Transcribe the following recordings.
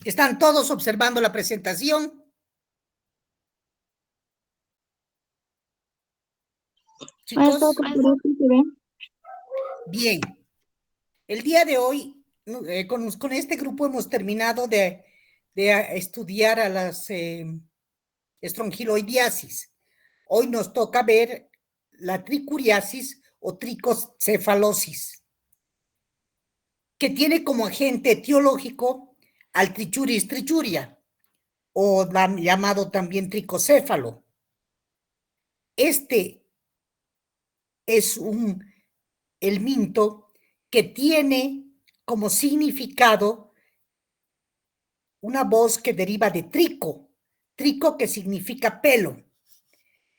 ¿Están todos observando la presentación? Chicos, bien. El día de hoy, con este grupo hemos terminado de estudiar a las estrongiloidiasis. Hoy nos toca ver la tricuriasis o tricocefalosis, que tiene como agente etiológico al Trichuris trichuria, o llamado también tricocéfalo. Este es un helminto que tiene como significado una voz que deriva de trico, trico que significa pelo.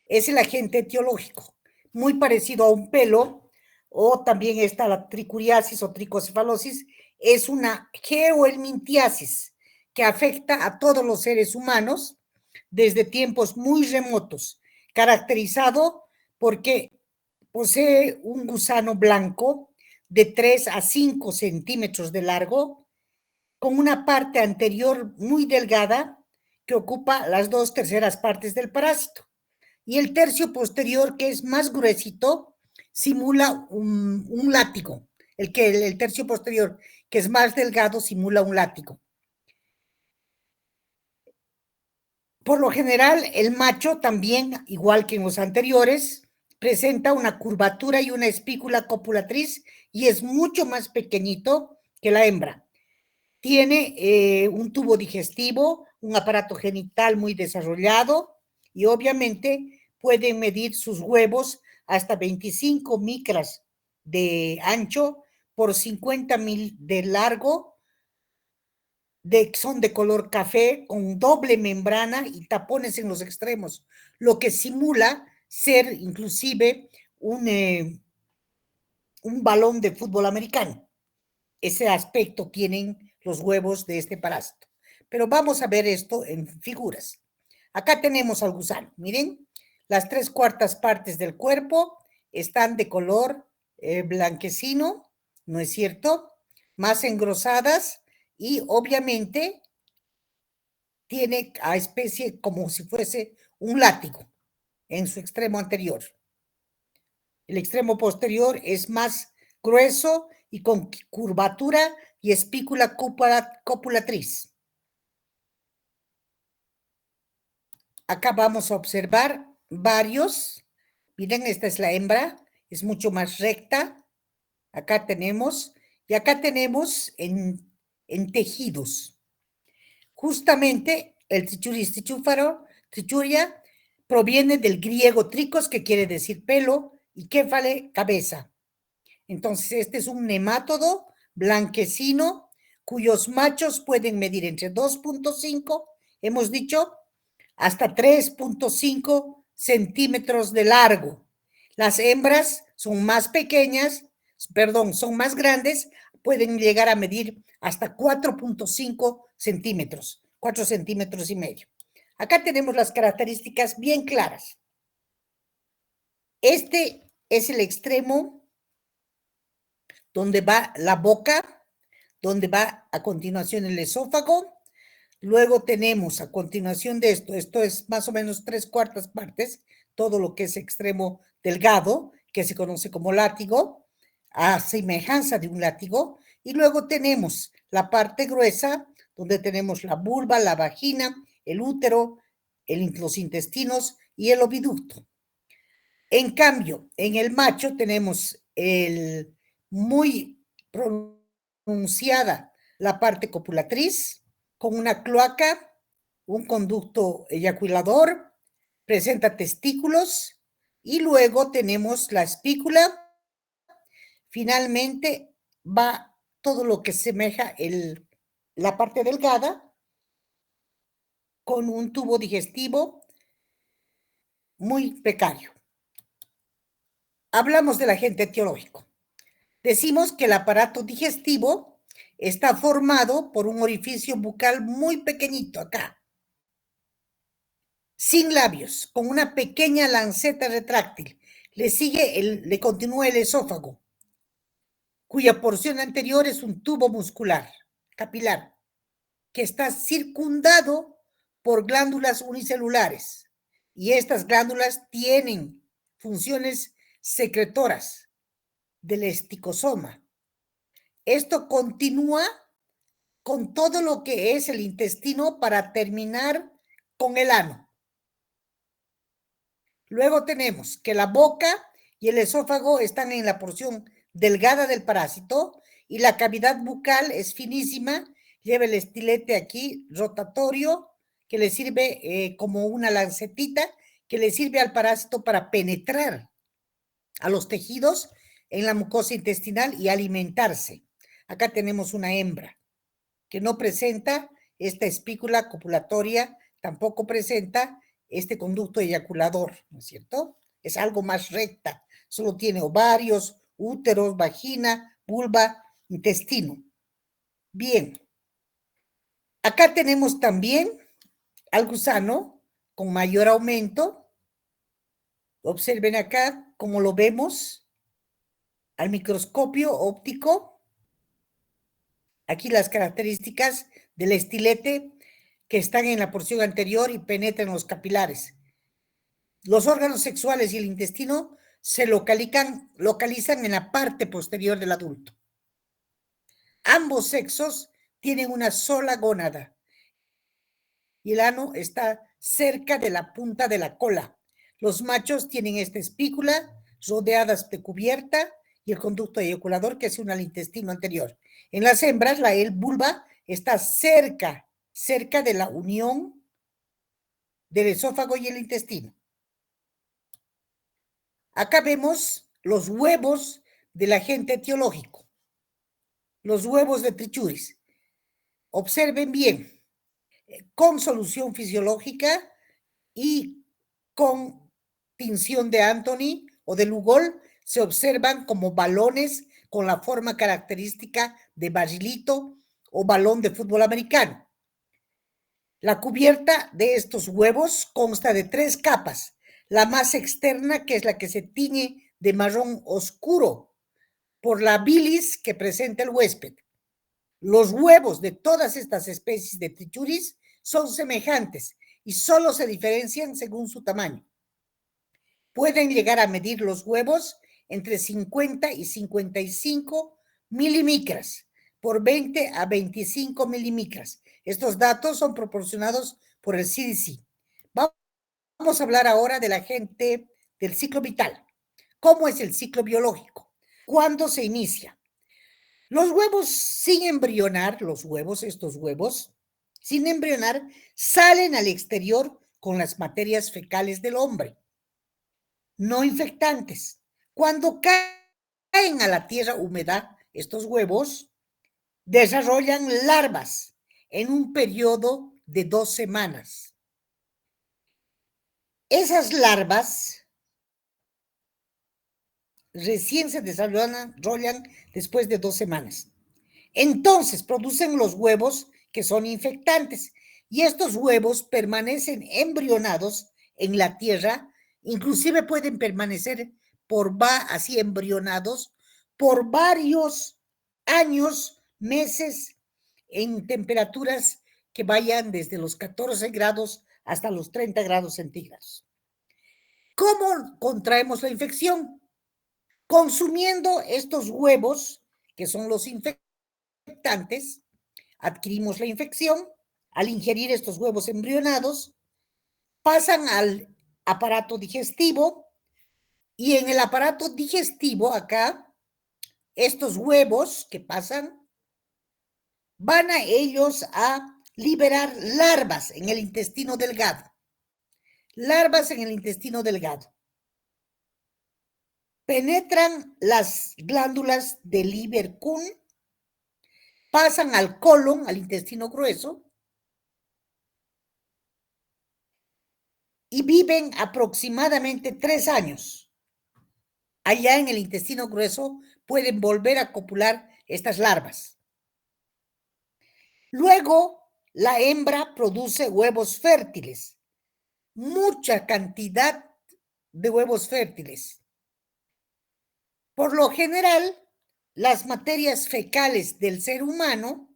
Es el agente etiológico, muy parecido a un pelo, o también está la tricuriasis o tricocefalosis, es una geohelmintiasis que afecta a todos los seres humanos desde tiempos muy remotos, caracterizado porque posee un gusano blanco de 3 a 5 centímetros de largo, con una parte anterior muy delgada que ocupa las 2/3 partes del parásito. Y el tercio posterior, que es más gruesito, simula un látigo. El tercio posterior, que es más delgado, simula un látigo. Por lo general, el macho también, igual que en los anteriores, presenta una curvatura y una espícula copulatriz y es mucho más pequeñito que la hembra. Tiene un tubo digestivo, un aparato genital muy desarrollado y obviamente pueden medir sus huevos hasta 25 micras de ancho por 50 de largo, son de color café con doble membrana y tapones en los extremos, lo que simula ser inclusive un balón de fútbol americano. Ese aspecto tienen los huevos de este parásito. Pero vamos a ver esto en figuras. Acá tenemos al gusano. Miren, las 3/4 partes del cuerpo están de color blanquecino, ¿no es cierto? Más engrosadas y obviamente tiene a especie como si fuese un látigo en su extremo anterior. El extremo posterior es más grueso y con curvatura y espícula copulatriz. Acá vamos a observar varios. Miren, esta es la hembra, es mucho más recta. Acá tenemos, y acá tenemos en tejidos. Justamente el Trichuris trichuria proviene del griego tricos, que quiere decir pelo, y kéfale, cabeza. Entonces, este es un nemátodo blanquecino cuyos machos pueden medir entre 2.5, hemos dicho, hasta 3.5 centímetros de largo. Las hembras son más pequeñas, son más grandes, pueden llegar a medir hasta 4.5 centímetros, 4 centímetros y medio. Acá tenemos las características bien claras. Este es el extremo donde va la boca, donde va a continuación el esófago. Luego tenemos a continuación de esto es más o menos 3/4 partes, todo lo que es extremo delgado, que se conoce como látigo, a semejanza de un látigo. Y luego tenemos la parte gruesa, donde tenemos la vulva, la vagina, el útero, los intestinos y el oviducto. En cambio, en el macho tenemos muy pronunciada la parte copulatriz, con una cloaca, un conducto eyaculador, presenta testículos, y luego tenemos la espícula. Finalmente va todo lo que semeja la parte delgada, con un tubo digestivo muy precario. Hablamos del agente etiológico. Decimos que el aparato digestivo está formado por un orificio bucal muy pequeñito acá, sin labios, con una pequeña lanceta retráctil. Le continúa el esófago, cuya porción anterior es un tubo muscular, capilar, que está circundado por glándulas unicelulares y estas glándulas tienen funciones secretoras del esticosoma. Esto continúa con todo lo que es el intestino para terminar con el ano. Luego tenemos que la boca y el esófago están en la porción delgada del parásito y la cavidad bucal es finísima, lleva el estilete aquí rotatorio que le sirve como una lancetita que le sirve al parásito para penetrar a los tejidos en la mucosa intestinal y alimentarse. Acá tenemos una hembra que no presenta esta espícula copulatoria, tampoco presenta este conducto eyaculador, ¿no es cierto? Es algo más recta, solo tiene ovarios, úteros, vagina, vulva, intestino. Bien, acá tenemos también al gusano con mayor aumento. Observen acá cómo lo vemos al microscopio óptico. Aquí las características del estilete que están en la porción anterior y penetran los capilares. Los órganos sexuales y el intestino se localizan en la parte posterior del adulto. Ambos sexos tienen una sola gónada y el ano está cerca de la punta de la cola. Los machos tienen esta espícula rodeadas de cubierta y el conducto eyaculador que se une al intestino anterior. En las hembras, la vulva está cerca de la unión del esófago y el intestino. Acá vemos los huevos del agente etiológico, los huevos de Trichuris. Observen bien, con solución fisiológica y con tinción de Anthony o de Lugol, se observan como balones con la forma característica de barrilito o balón de fútbol americano. La cubierta de estos huevos consta de 3 capas. La más externa, que es la que se tiñe de marrón oscuro por la bilis que presenta el huésped. Los huevos de todas estas especies de Trichuris son semejantes y solo se diferencian según su tamaño. Pueden llegar a medir los huevos entre 50 y 55 milimicras por 20 a 25 milimicras. Estos datos son proporcionados por el CDC. Vamos a hablar ahora del agente del ciclo vital. ¿Cómo es el ciclo biológico? ¿Cuándo se inicia? Los huevos sin embrionar, estos huevos, sin embrionar, salen al exterior con las materias fecales del hombre, no infectantes. Cuando caen a la tierra húmeda, estos huevos desarrollan larvas en un periodo de 2 semanas. Esas larvas recién se desarrollan después de 2 semanas. Entonces producen los huevos que son infectantes y estos huevos permanecen embrionados en la tierra, inclusive pueden permanecer así embrionados por varios años, meses, en temperaturas que vayan desde los 14 grados hasta los 30 grados centígrados. ¿Cómo contraemos la infección? Consumiendo estos huevos, que son los infectantes, adquirimos la infección. Al ingerir estos huevos embrionados, pasan al aparato digestivo y en el aparato digestivo acá, estos huevos que pasan, van a ellos a liberar larvas en el intestino delgado. Larvas en el intestino delgado. Penetran las glándulas del Lieberkühn, pasan al colon, al intestino grueso, y viven aproximadamente 3 años. Allá en el intestino grueso pueden volver a copular estas larvas. Luego, la hembra produce huevos fértiles, mucha cantidad de huevos fértiles. Por lo general, las materias fecales del ser humano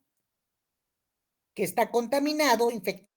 que está contaminado, infectado.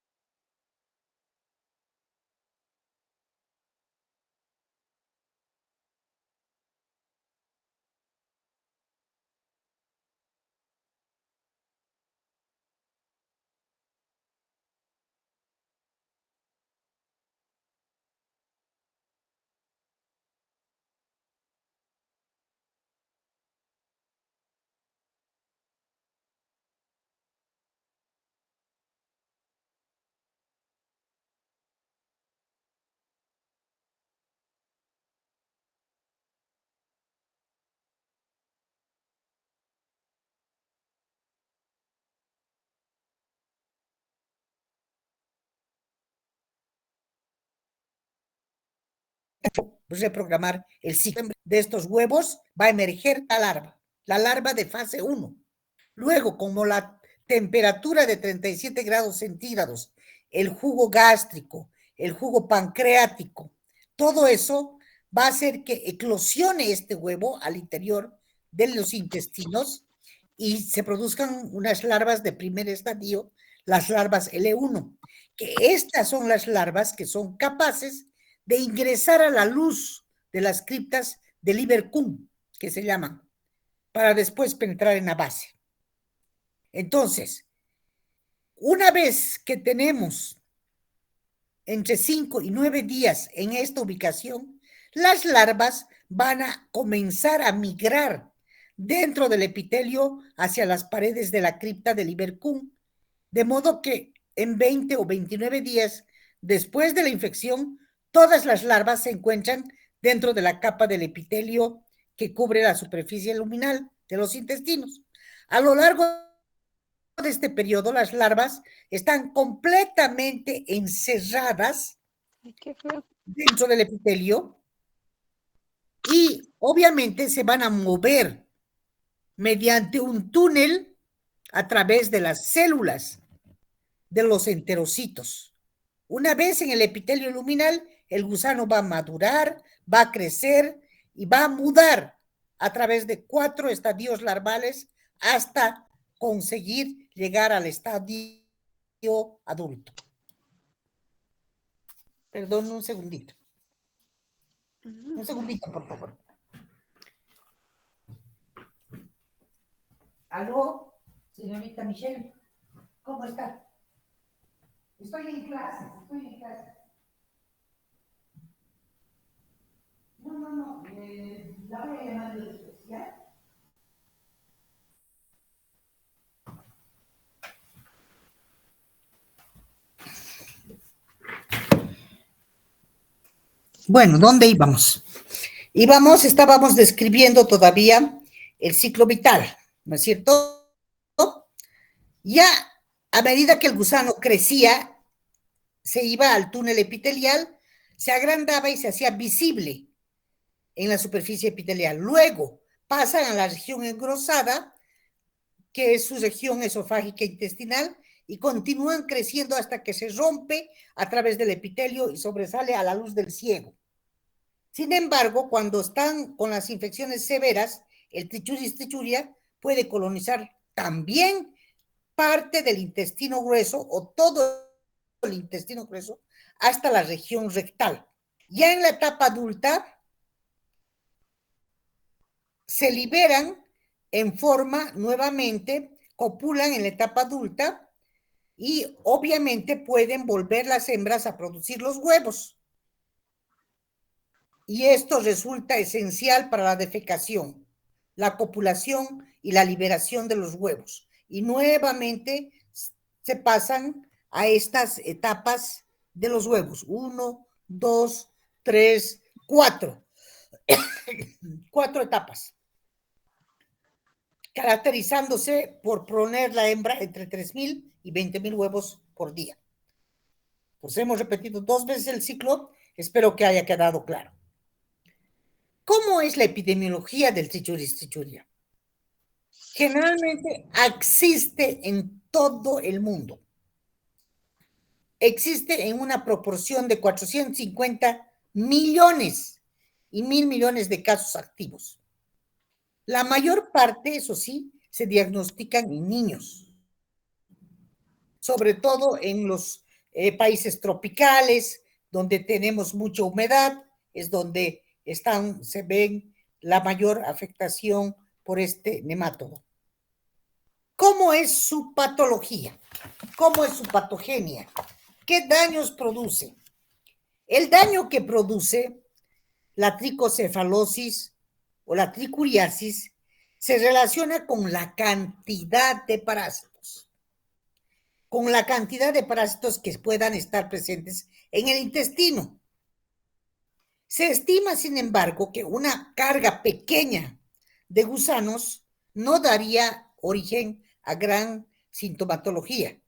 Reprogramar el ciclo de estos huevos, va a emerger la larva de fase 1. Luego, como la temperatura de 37 grados centígrados, el jugo gástrico, el jugo pancreático, todo eso va a hacer que eclosione este huevo al interior de los intestinos y se produzcan unas larvas de primer estadio, las larvas L1, que estas son las larvas que son capaces de ingresar a la luz de las criptas de Lieberkühn, que se llaman, para después penetrar en la base. Entonces, una vez que tenemos entre 5 y 9 días en esta ubicación, las larvas van a comenzar a migrar dentro del epitelio hacia las paredes de la cripta de Lieberkühn, de modo que en 20 o 29 días después de la infección, todas las larvas se encuentran dentro de la capa del epitelio que cubre la superficie luminal de los intestinos. A lo largo de este periodo, las larvas están completamente encerradas dentro del epitelio y obviamente se van a mover mediante un túnel a través de las células de los enterocitos. Una vez en el epitelio luminal, el gusano va a madurar, va a crecer y va a mudar a través de 4 estadios larvales hasta conseguir llegar al estadio adulto. Perdón, un segundito. Un segundito, por favor. ¿Aló, señorita Michelle? ¿Cómo está? Estoy en clase. No. La voy a llamar de especial. Bueno, ¿dónde íbamos? Estábamos describiendo todavía el ciclo vital, ¿no es cierto? Ya a medida que el gusano crecía, se iba al túnel epitelial, se agrandaba y se hacía visible en la superficie epitelial. Luego pasan a la región engrosada, que es su región esofágica intestinal, y continúan creciendo hasta que se rompe a través del epitelio y sobresale a la luz del ciego. Sin embargo, cuando están con las infecciones severas, el Trichuris trichuria puede colonizar también parte del intestino grueso o todo el intestino grueso hasta la región rectal. Ya en la etapa adulta se liberan en forma nuevamente, copulan en la etapa adulta y obviamente pueden volver las hembras a producir los huevos. Y esto resulta esencial para la defecación, la copulación y la liberación de los huevos. Y nuevamente se pasan a estas etapas de los huevos. 1, 2, 3, 4. 4 etapas. Caracterizándose por poner la hembra entre 3,000 y 20,000 huevos por día. Pues hemos repetido 2 veces el ciclo. Espero que haya quedado claro. ¿Cómo es la epidemiología del Trichuris trichuria? Generalmente existe en todo el mundo. Existe en una proporción de 450 millones y 1,000 millones de casos activos. La mayor parte, eso sí, se diagnostican en niños. sobre todo en los países tropicales, donde tenemos mucha humedad, es donde se ven la mayor afectación por este nemátodo. ¿Cómo es su patología? ¿Cómo es su patogenia? ¿Qué daños produce? El daño que produce la tricocefalosis o la tricuriasis se relaciona con la cantidad de parásitos, con la cantidad de parásitos que puedan estar presentes en el intestino. Se estima, sin embargo, que una carga pequeña de gusanos no daría origen a gran sintomatología,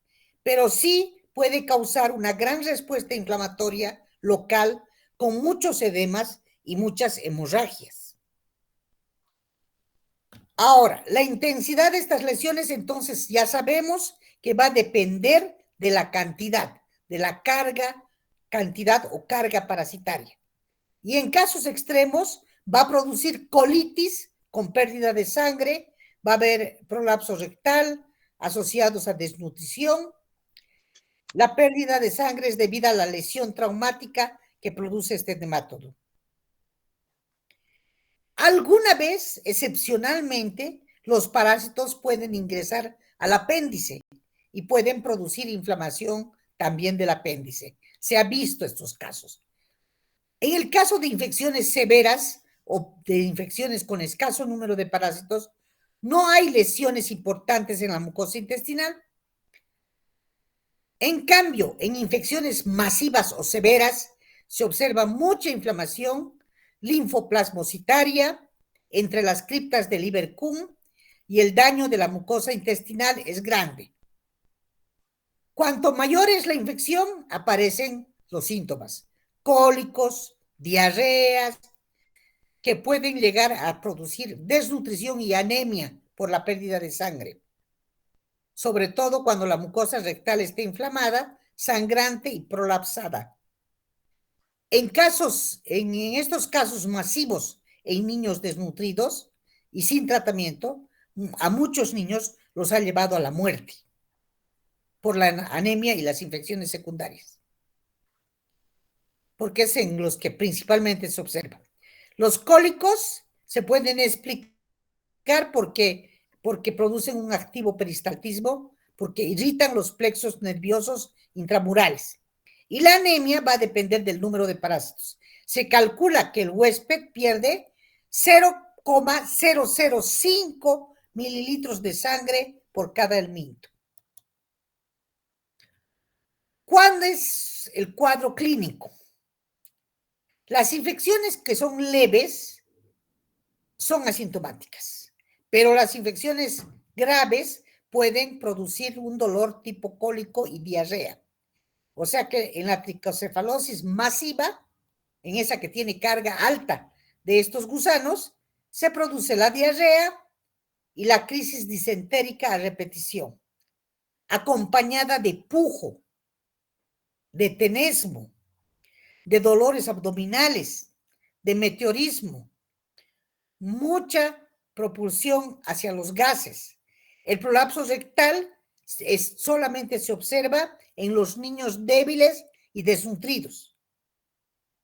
pero sí puede causar una gran respuesta inflamatoria local con muchos edemas y muchas hemorragias. Ahora, la intensidad de estas lesiones, entonces ya sabemos que va a depender de la cantidad, de la cantidad o carga parasitaria. Y en casos extremos va a producir colitis con pérdida de sangre, va a haber prolapso rectal asociados a desnutrición. La pérdida de sangre es debida a la lesión traumática que produce este nemátodo. Alguna vez, excepcionalmente, los parásitos pueden ingresar al apéndice y pueden producir inflamación también del apéndice. Se ha visto estos casos. En el caso de infecciones severas o de infecciones con escaso número de parásitos, no hay lesiones importantes en la mucosa intestinal. En cambio, en infecciones masivas o severas, se observa mucha inflamación linfoplasmocitaria entre las criptas del Ibercum y el daño de la mucosa intestinal es grande. Cuanto mayor es la infección, aparecen los síntomas: cólicos, diarreas, que pueden llegar a producir desnutrición y anemia por la pérdida de sangre, sobre todo cuando la mucosa rectal esté inflamada, sangrante y prolapsada. En estos casos masivos en niños desnutridos y sin tratamiento, a muchos niños los ha llevado a la muerte por la anemia y las infecciones secundarias, porque es en los que principalmente se observa. Los cólicos se pueden explicar porque producen un activo peristaltismo, porque irritan los plexos nerviosos intramurales. Y la anemia va a depender del número de parásitos. Se calcula que el huésped pierde 0,005 mililitros de sangre por cada helminto. ¿Cuándo es el cuadro clínico? Las infecciones que son leves son asintomáticas, pero las infecciones graves pueden producir un dolor tipo cólico y diarrea. O sea que en la tricocefalosis masiva, en esa que tiene carga alta de estos gusanos, se produce la diarrea y la crisis disentérica a repetición, acompañada de pujo, de tenesmo, de dolores abdominales, de meteorismo, mucha propulsión hacia los gases. El prolapso rectal solamente se observa en los niños débiles y desnutridos.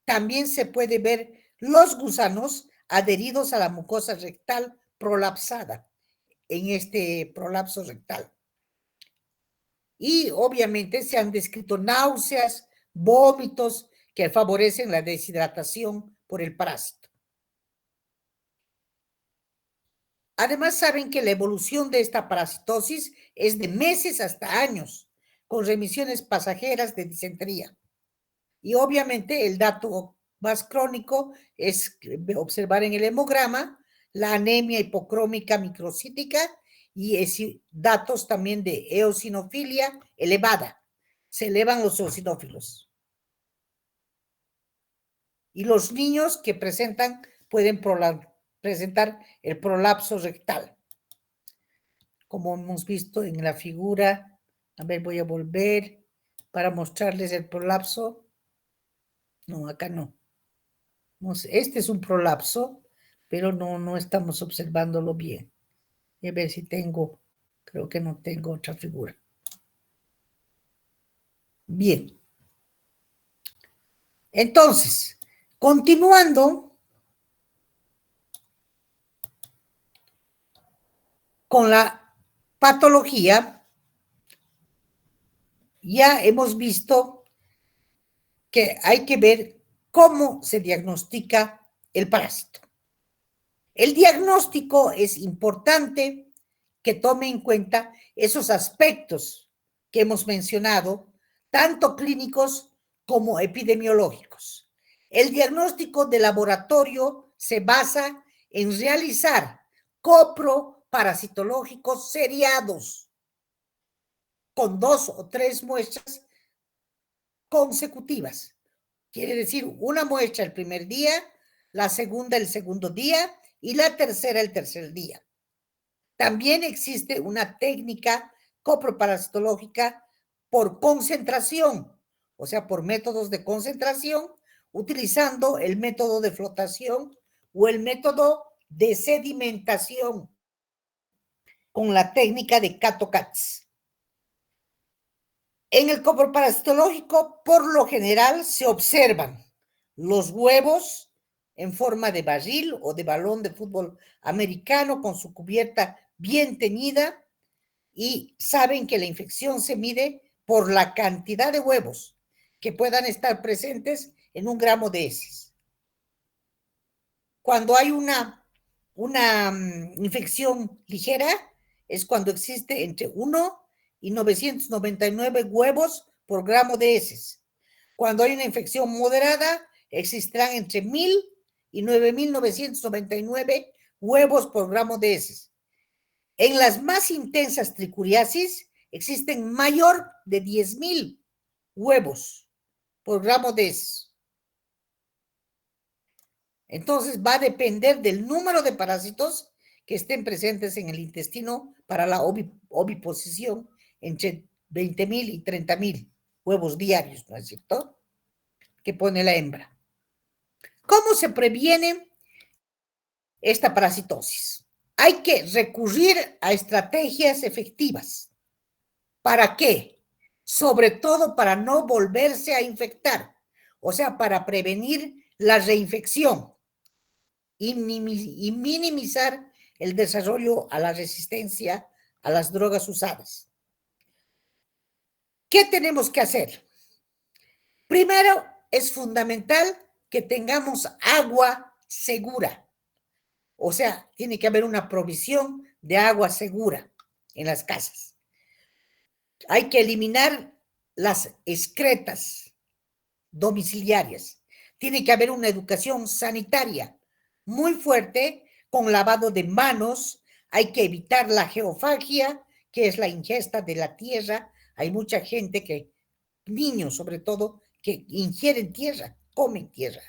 También se puede ver los gusanos adheridos a la mucosa rectal prolapsada en este prolapso rectal. Y obviamente se han descrito náuseas, vómitos que favorecen la deshidratación por el parásito. Además, saben que la evolución de esta parasitosis es de meses hasta años, con remisiones pasajeras de disentería. Y obviamente el dato más crónico es observar en el hemograma la anemia hipocrómica microcítica y datos también de eosinofilia elevada. Se elevan los eosinófilos. Y los niños que pueden presentar el prolapso rectal, como hemos visto en la figura. A ver, voy a volver para mostrarles el prolapso. No, acá no. Este es un prolapso, pero no estamos observándolo bien. Y a ver si creo que no tengo otra figura. Bien. Entonces, continuando con la patología, ya hemos visto que hay que ver cómo se diagnostica el parásito. El diagnóstico es importante que tome en cuenta esos aspectos que hemos mencionado, tanto clínicos como epidemiológicos. El diagnóstico de laboratorio se basa en realizar coproparasitológicos seriados con 2 o 3 muestras consecutivas. Quiere decir, una muestra el primer día, la segunda el segundo día y la tercera el tercer día. También existe una técnica coproparasitológica por concentración, o sea, por métodos de concentración, utilizando el método de flotación o el método de sedimentación con la técnica de Kato-Katz. En el coproparasitológico, por lo general, se observan los huevos en forma de barril o de balón de fútbol americano con su cubierta bien teñida, y saben que la infección se mide por la cantidad de huevos que puedan estar presentes en 1 gramo de heces. Cuando hay una infección ligera, es cuando existe entre 1 y 999 huevos por gramo de heces. Cuando hay una infección moderada, existirán entre 1000 y 9999 huevos por gramo de heces. En las más intensas tricuriasis existen mayor de 10,000 huevos por gramo de heces. Entonces va a depender del número de parásitos que estén presentes en el intestino para la oviposición entre 20,000 y 30,000 huevos diarios, ¿no es cierto? Que pone la hembra. ¿Cómo se previene esta parasitosis? Hay que recurrir a estrategias efectivas. ¿Para qué? Sobre todo para no volverse a infectar, o sea, para prevenir la reinfección y minimizar el desarrollo a la resistencia a las drogas usadas. ¿Qué tenemos que hacer? Primero, es fundamental que tengamos agua segura. O sea, tiene que haber una provisión de agua segura en las casas. Hay que eliminar las excretas domiciliarias. Tiene que haber una educación sanitaria muy fuerte con lavado de manos. Hay que evitar la geofagia, que es la ingesta de la tierra. Hay mucha gente que, niños sobre todo, que ingieren tierra, comen tierra.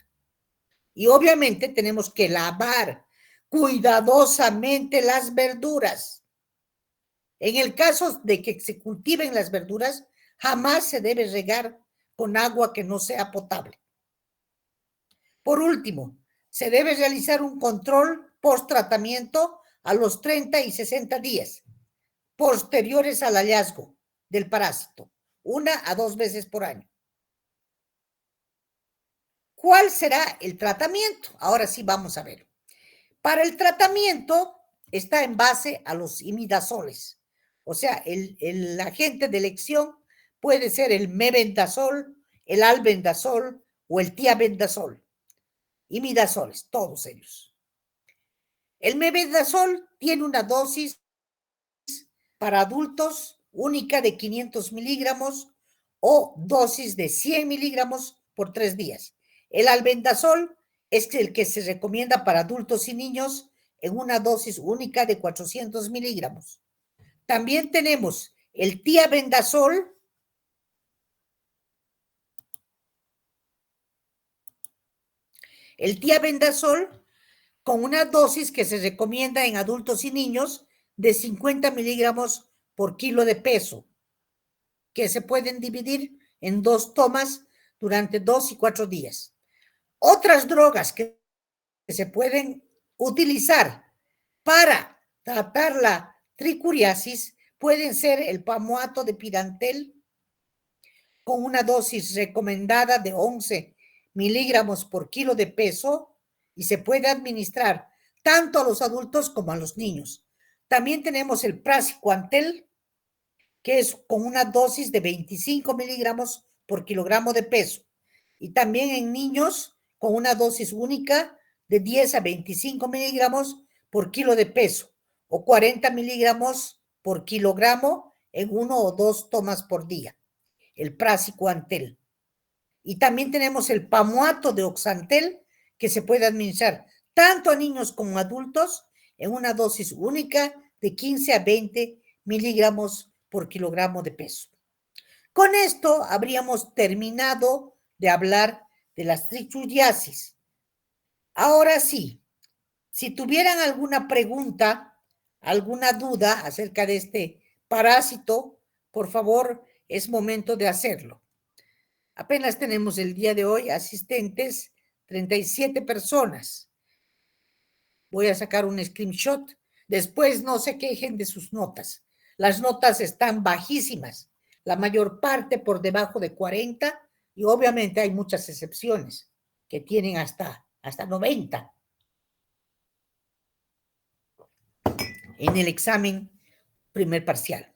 Y obviamente tenemos que lavar cuidadosamente las verduras. En el caso de que se cultiven las verduras, jamás se debe regar con agua que no sea potable. Por último, se debe realizar un control post-tratamiento a los 30 y 60 días posteriores al hallazgo del parásito, 1 a 2 veces por año. ¿Cuál será el tratamiento? Ahora sí vamos a ver. Para el tratamiento está en base a los imidazoles. O sea, el agente de elección puede ser el mebendazol, el albendazol o el tiabendazol. Imidazoles, todos ellos. El mebendazol tiene una dosis para adultos única de 500 miligramos o dosis de 100 miligramos por 3 días. El albendazol es el que se recomienda para adultos y niños en una dosis única de 400 miligramos. También tenemos el tiabendazol, con una dosis que se recomienda en adultos y niños de 50 miligramos por kilo de peso, que se pueden dividir en 2 tomas durante 2 y 4 días. Otras drogas que se pueden utilizar para tratar la tricuriasis pueden ser el palmoato de pirantel con una dosis recomendada de 11 miligramos por kilo de peso y se puede administrar tanto a los adultos como a los niños. También tenemos el praziquantel, que es con una dosis de 25 miligramos por kilogramo de peso. Y también en niños con una dosis única de 10 a 25 miligramos por kilo de peso o 40 miligramos por kilogramo en 1 o 2 tomas por día, el praziquantel. Y también tenemos el pamuato de oxantel, que se puede administrar tanto a niños como a adultos en una dosis única de 15 a 20 miligramos por kilogramo de peso. Con esto habríamos terminado de hablar de las trichuriasis. Ahora sí, si tuvieran alguna pregunta, alguna duda acerca de este parásito, por favor, es momento de hacerlo. Apenas tenemos el día de hoy asistentes, 37 personas. Voy a sacar un screenshot. Después no se quejen de sus notas. Las notas están bajísimas, la mayor parte por debajo de 40 y obviamente hay muchas excepciones que tienen hasta 90 en el examen primer parcial.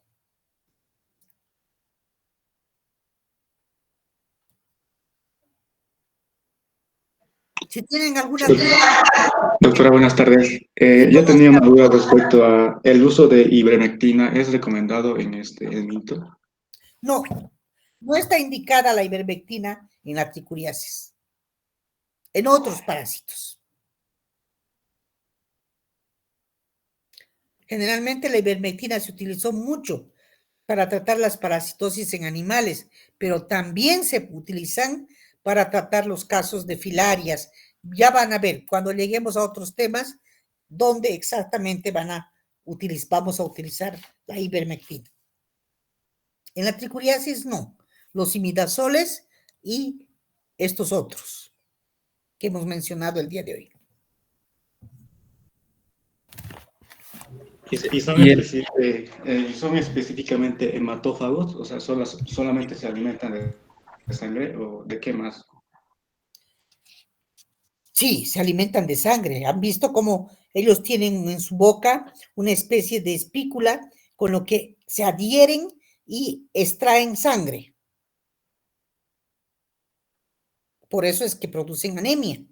Si tienen alguna duda. Doctora, buenas tardes. Yo tenía una duda respecto a el uso de ivermectina. ¿Es recomendado en este mito? No, no está indicada la ivermectina en la tricuriasis, en otros parásitos. Generalmente la ivermectina se utilizó mucho para tratar las parasitosis en animales, pero también se utilizan para tratar los casos de filarias. Ya van a ver, cuando lleguemos a otros temas, dónde exactamente vamos a utilizar la ivermectina. En la tricuriasis no, los imidazoles y estos otros que hemos mencionado el día de hoy. ¿Y son específicamente hematófagos? O sea, ¿solamente se alimentan de sangre o de qué más? Sí, se alimentan de sangre. ¿Han visto cómo ellos tienen en su boca una especie de espícula con lo que se adhieren y extraen sangre? Por eso es que producen anemia.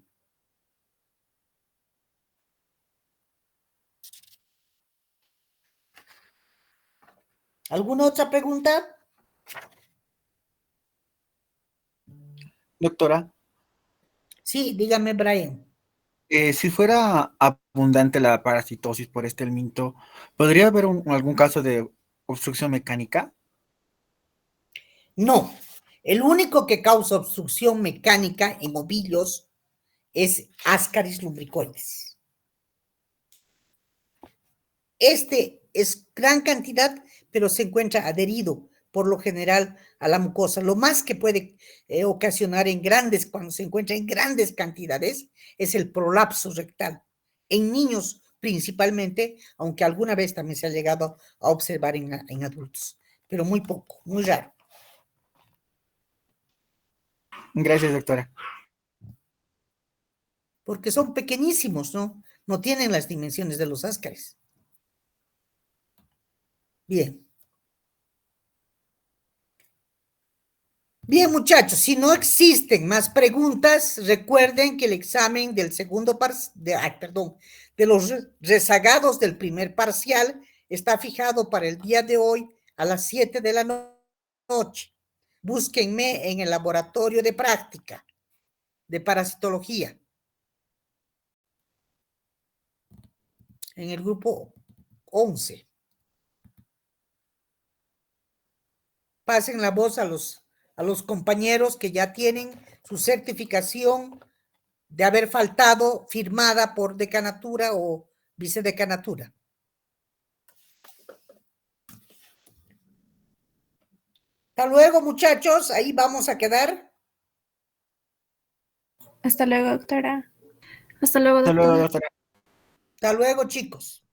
¿Alguna otra pregunta? Doctora, Sí, dígame, Brian. si fuera abundante la parasitosis por este helminto, ¿podría haber algún caso de obstrucción mecánica? No, el único que causa obstrucción mecánica en ovillos es Ascaris lumbricoides. Este es gran cantidad, pero se encuentra adherido por lo general a la mucosa. Lo más que puede ocasionar cuando se encuentra en grandes cantidades, es el prolapso rectal. En niños principalmente, aunque alguna vez también se ha llegado a observar en adultos, pero muy poco, muy raro. Gracias, doctora. Porque son pequeñísimos, ¿no? No tienen las dimensiones de los ascaris. Bien. Bien, muchachos, si no existen más preguntas, recuerden que el examen del de los rezagados del primer parcial está fijado para el día de hoy a las 7 de la noche. Búsquenme en el laboratorio de práctica de parasitología, en el grupo 11. Pasen la voz a los compañeros que ya tienen su certificación de haber faltado firmada por decanatura o vicedecanatura. Hasta luego, muchachos. Ahí vamos a quedar. Hasta luego, doctora. Hasta luego, Hasta luego, doctora. doctora. Hasta luego, chicos.